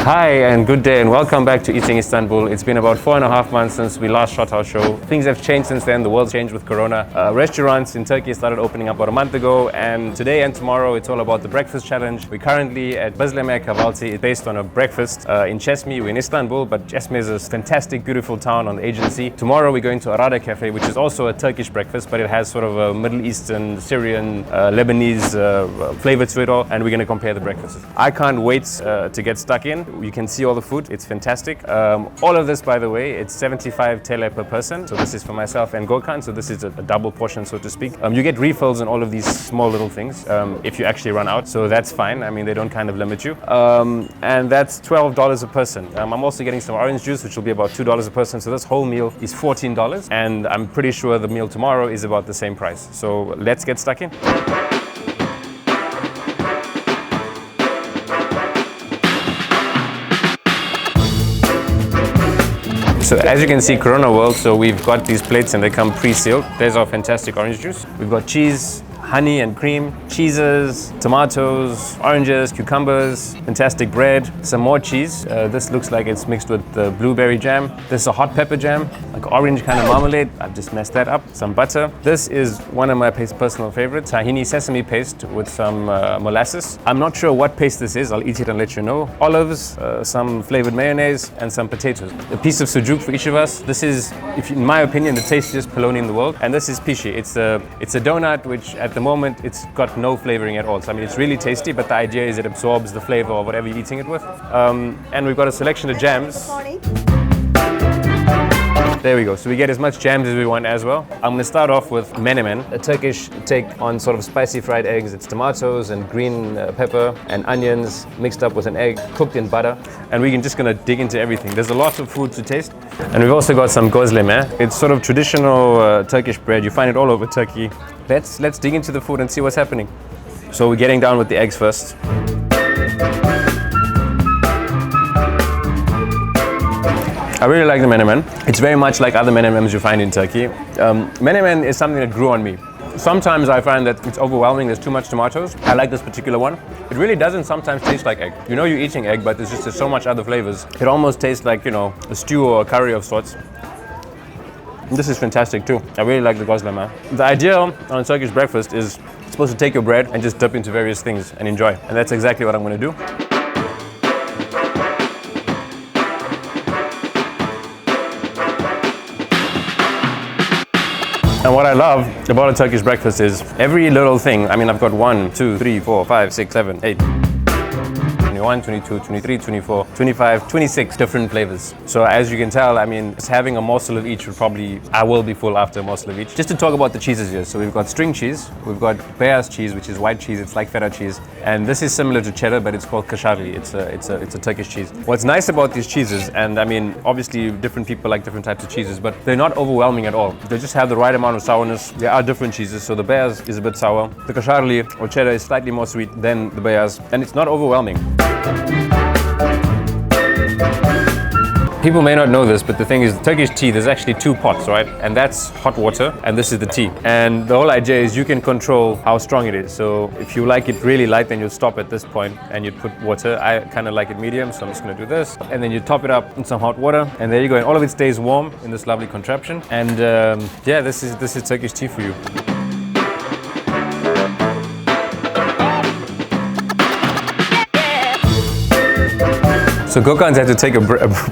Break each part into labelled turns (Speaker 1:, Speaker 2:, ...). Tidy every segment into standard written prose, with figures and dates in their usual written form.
Speaker 1: Hi and good day and welcome back to Eating Istanbul. It's been about 4.5 months since we last shot our show. Things have changed since then. The world's changed with Corona. Restaurants in Turkey started opening up about a month ago, and today and tomorrow it's all about the breakfast challenge. We're currently at Bazlama Kahvaltı. It's based on a breakfast in Çeşme. We're in Istanbul, but Çeşme is a fantastic, beautiful town on the Aegean Sea. Tomorrow we're going to Arada cafe, which is also a Turkish breakfast, but it has sort of a Middle Eastern, Syrian, Lebanese flavor to it all, and we're going to compare the breakfasts. I can't wait to get stuck in. You can see all the food. It's fantastic. All of this, by the way, it's 75 TL per person. So this is for myself and Gökhan. So this is a double portion, so to speak. You get refills on all of these small little things if you actually run out. So that's fine. I mean, they don't kind of limit you. And that's $12 a person. I'm also getting some orange juice, which will be about $2 a person. So this whole meal is $14. And I'm pretty sure the meal tomorrow is about the same price. So let's get stuck in. So as you can see, Corona World, so we've got these plates and they come pre-sealed. There's our fantastic orange juice. We've got cheese, honey and cream, cheeses, tomatoes, oranges, cucumbers, fantastic bread, some more cheese. This looks like it's mixed with the blueberry jam. This is a hot pepper jam, like orange kind of marmalade. I've just messed that up. Some butter. This is one of my personal favorites, tahini sesame paste with some molasses. I'm not sure what paste this is. I'll eat it and let you know. Olives, some flavored mayonnaise, and some potatoes. A piece of sujuk for each of us. This is, in my opinion, the tastiest polony in the world. And this is pishi. It's a donut which at the moment it's got no flavoring at all. So I mean, it's really tasty, but the idea is it absorbs the flavor of whatever you're eating it with. And we've got a selection of jams. There we go. So we get as much jams as we want as well. I'm going to start off with menemen, a Turkish take on sort of spicy fried eggs. It's tomatoes and green pepper and onions mixed up with an egg, cooked in butter. And we're just going to dig into everything. There's a lot of food to taste. And we've also got some gözleme. It's sort of traditional Turkish bread. You find it all over Turkey. Let's dig into the food and see what's happening. So we're getting down with the eggs first. I really like the menemen. It's very much like other menemens you find in Turkey. Menemen is something that grew on me. Sometimes I find that it's overwhelming, there's too much tomatoes. I like this particular one. It really doesn't sometimes taste like egg. You know you're eating egg, but there's so much other flavors. It almost tastes like, you know, a stew or a curry of sorts. And this is fantastic too. I really like the gözleme. The idea on a Turkish breakfast is you're supposed to take your bread and just dip into various things and enjoy. And that's exactly what I'm going to do. And what I love about a Turkish breakfast is every little thing. I mean, I've got 1, 2, 3, 4, 5, 6, 7, 8. 21, 22, 23, 24, 25, 26 different flavors. So as you can tell, I mean, just having a morsel of each I will be full after a morsel of each. Just to talk about the cheeses here. So we've got string cheese, we've got beyaz cheese, which is white cheese. It's like feta cheese. And this is similar to cheddar, but it's called kaşarlı. It's a Turkish cheese. What's nice about these cheeses, and I mean, obviously different people like different types of cheeses, but they're not overwhelming at all. They just have the right amount of sourness. There are different cheeses. So the beyaz is a bit sour. The kaşarlı or cheddar is slightly more sweet than the beyaz, and it's not overwhelming. People may not know this, but the thing is, Turkish tea, there's actually 2 pots, right? And that's hot water, and this is the tea. And the whole idea is you can control how strong it is. So if you like it really light, then you'll stop at this point and you put water. I kind of like it medium, so I'm just going to do this. And then you top it up in some hot water, and there you go. And all of it stays warm in this lovely contraption. And yeah, this is Turkish tea for you. So Gökhan's had to take a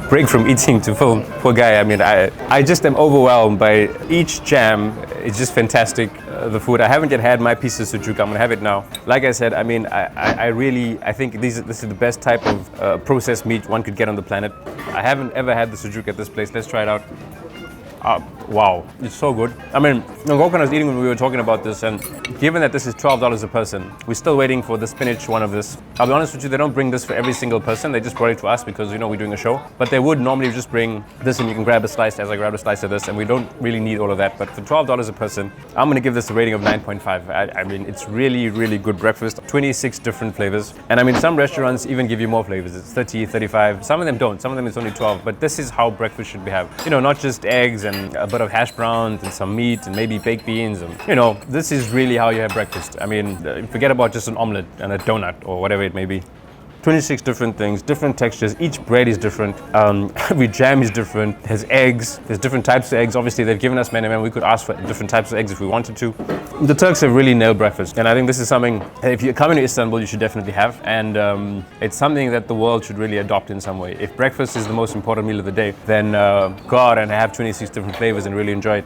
Speaker 1: break from eating to film. Poor guy. I mean, I just am overwhelmed by each jam. It's just fantastic. The food. I haven't yet had my piece of sujuk. I'm gonna have it now. Like I said, I mean, I think this is the best type of processed meat one could get on the planet. I haven't ever had the sujuk at this place. Let's try it out. Wow, it's so good. I mean, Gökhan was eating when we were talking about this, and given that this is $12 a person, we're still waiting for the spinach one of this. I'll be honest with you, they don't bring this for every single person. They just brought it to us because, you know, we're doing a show. But they would normally just bring this and you can grab a slice as I grabbed a slice of this, and we don't really need all of that. But for $12 a person, I'm gonna give this a rating of 9.5. I mean, it's really, really good breakfast. 26 different flavors. And I mean, some restaurants even give you more flavors. It's 30, 35. Some of them don't. Some of them it's only 12. But this is how breakfast should be have. You know, not just eggs and a bit of hash browns and some meat and maybe baked beans. And, you know, this is really how you have breakfast. I mean, forget about just an omelette and a donut or whatever it may be. 26 different things, different textures. Each bread is different. Every jam is different. There's eggs. There's different types of eggs. Obviously, they've given us menemen. We could ask for different types of eggs if we wanted to. The Turks have really nailed breakfast. And I think this is something, if you're coming to Istanbul, you should definitely have. And it's something that the world should really adopt in some way. If breakfast is the most important meal of the day, then go out and have 26 different flavors and really enjoy it.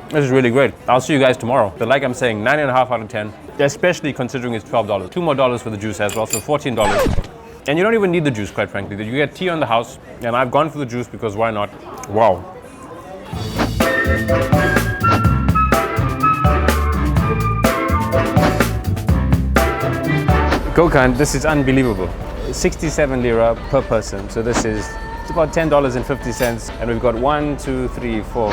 Speaker 1: This is really great. I'll see you guys tomorrow. But like I'm saying, 9.5 out of 10, especially considering it's $12. $2 more for the juice as well, so $14. And you don't even need the juice, quite frankly. You get tea on the house, and I've gone for the juice because why not? Wow. Gökhan, this is unbelievable. 67 lira per person, so this is it's about $10.50, and we've got 1, 2, 3, 4,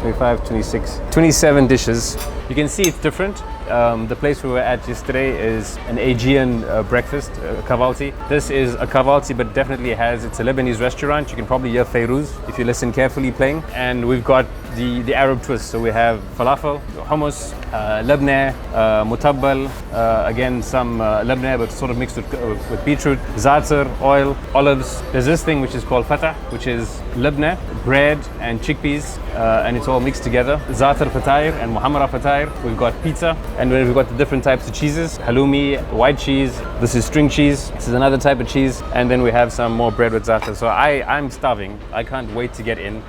Speaker 1: 25, 26, 27 dishes. You can see it's different. The place we were at yesterday is an Aegean breakfast, kahvaltı. This is a kahvaltı, but definitely it's a Lebanese restaurant. You can probably hear Feiruz if you listen carefully playing. And we've got the Arab twist. So we have falafel, hummus, labneh, mutabbal, again some labneh but sort of mixed with beetroot, za'atar, oil, olives. There's this thing which is called fatah, which is labneh, bread and chickpeas, and it's all mixed together. Za'atar fatair and muhammara fatair. We've got pizza, and then we've got the different types of cheeses, halloumi, white cheese. This is string cheese. This is another type of cheese, and then we have some more bread with za'atar. So I'm starving. I can't wait to get in.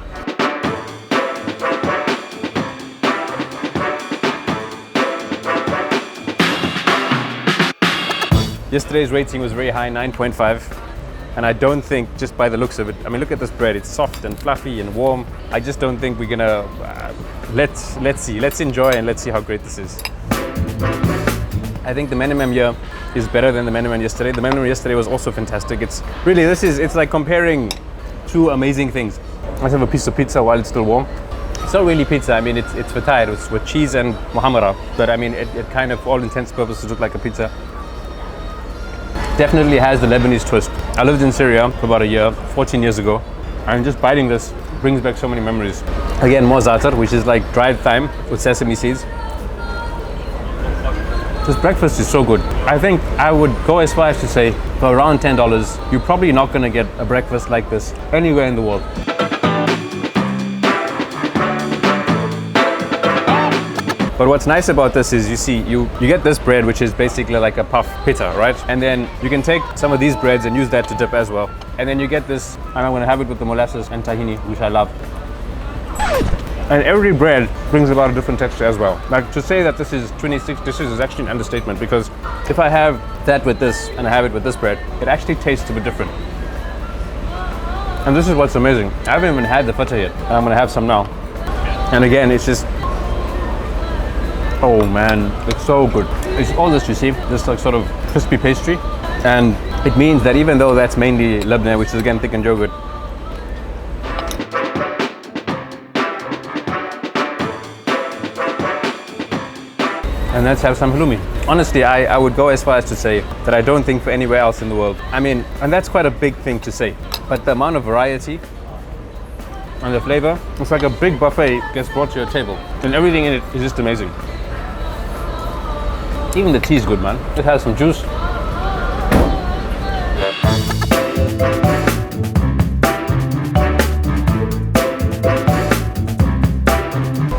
Speaker 1: Yesterday's rating was very high, 9.5. And I don't think, just by the looks of it, I mean, look at this bread. It's soft and fluffy and warm. I just don't think we're gonna, let's see. Let's enjoy and let's see how great this is. I think the menemen here is better than the menemen yesterday. The menemen yesterday was also fantastic. It's really, it's like comparing two amazing things. Let's have a piece of pizza while it's still warm. It's not really pizza. I mean, it's fatair. It's with cheese and muhammara. But I mean, it kind of, for all intents and purposes, looks like a pizza. Definitely has the Lebanese twist. I lived in Syria for about a year, 14 years ago, and just biting this brings back so many memories. Again, more za'atar, which is like dried thyme with sesame seeds. This breakfast is so good. I think I would go as far as to say, for around $10, you're probably not going to get a breakfast like this anywhere in the world. But what's nice about this is you get this bread, which is basically like a puff pita, right? And then you can take some of these breads and use that to dip as well. And then you get this, and I'm gonna have it with the molasses and tahini, which I love. And every bread brings about a different texture as well. Like, to say that this is 26 dishes is actually an understatement, because if I have that with this and I have it with this bread, it actually tastes a bit different. And this is what's amazing. I haven't even had the feta yet, and I'm gonna have some now. And again, it's just, oh man, it's so good. It's all this, you see, this like sort of crispy pastry. And it means that even though that's mainly labneh, which is again thickened yogurt, and let's have some halloumi. Honestly, I would go as far as to say that I don't think for anywhere else in the world. I mean, and that's quite a big thing to say, but the amount of variety and the flavor, it's like a big buffet gets brought to your table, and everything in it is just amazing. Even the tea is good, man. It has some juice.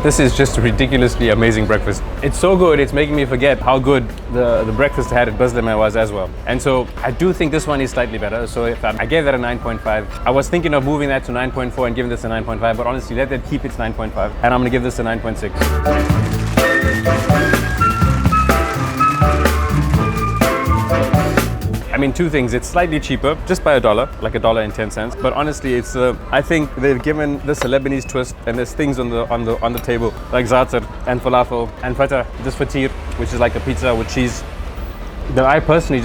Speaker 1: This is just a ridiculously amazing breakfast. It's so good, it's making me forget how good the breakfast I had at Bazlama was as well. And so I do think this one is slightly better. So if I gave that a 9.5. I was thinking of moving that to 9.4 and giving this a 9.5, but honestly, let that keep its 9.5. And I'm gonna give this a 9.6. I mean, two things. It's slightly cheaper, just by $1, like $1.10. But honestly, it's I think they've given this a Lebanese twist, and there's things on the table like za'atar and falafel and fatah, this fatir, which is like a pizza with cheese. That I personally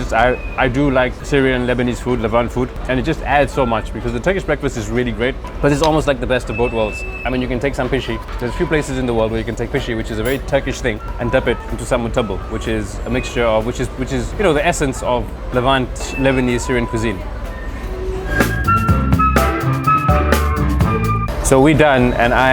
Speaker 1: I do like Syrian, Lebanese food, Levant food, and it just adds so much, because the Turkish breakfast is really great, but it's almost like the best of both worlds. I mean, you can take some pishi. There's a few places in the world where you can take pishi, which is a very Turkish thing, and dip it into some mutabbal, which is a mixture of, which is you know, the essence of Levant, Lebanese, Syrian cuisine. So we're done, and I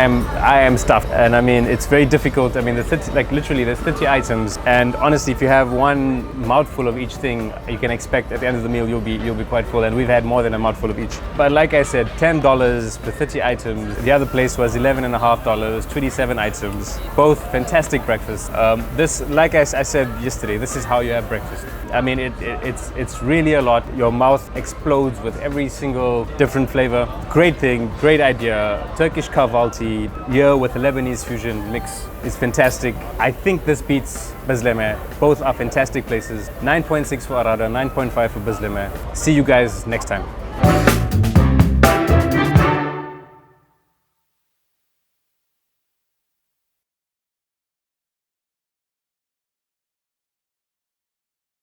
Speaker 1: am stuffed. And I mean, it's very difficult. I mean, literally, there's 30 items, and honestly, if you have one mouthful of each thing, you can expect at the end of the meal you'll be quite full. And we've had more than a mouthful of each. But like I said, $10 for 30 items. The other place was $11.50, 27 items. Both fantastic breakfast. This, like I said yesterday, this is how you have breakfast. I mean, it's really a lot. Your mouth explodes with every single different flavor. Great thing, great idea. Turkish kahvaltı here with the Lebanese fusion mix is fantastic. I think this beats Bazlama. Both are fantastic places. 9.6 for Arada, 9.5 for Bazlama. See you guys next time.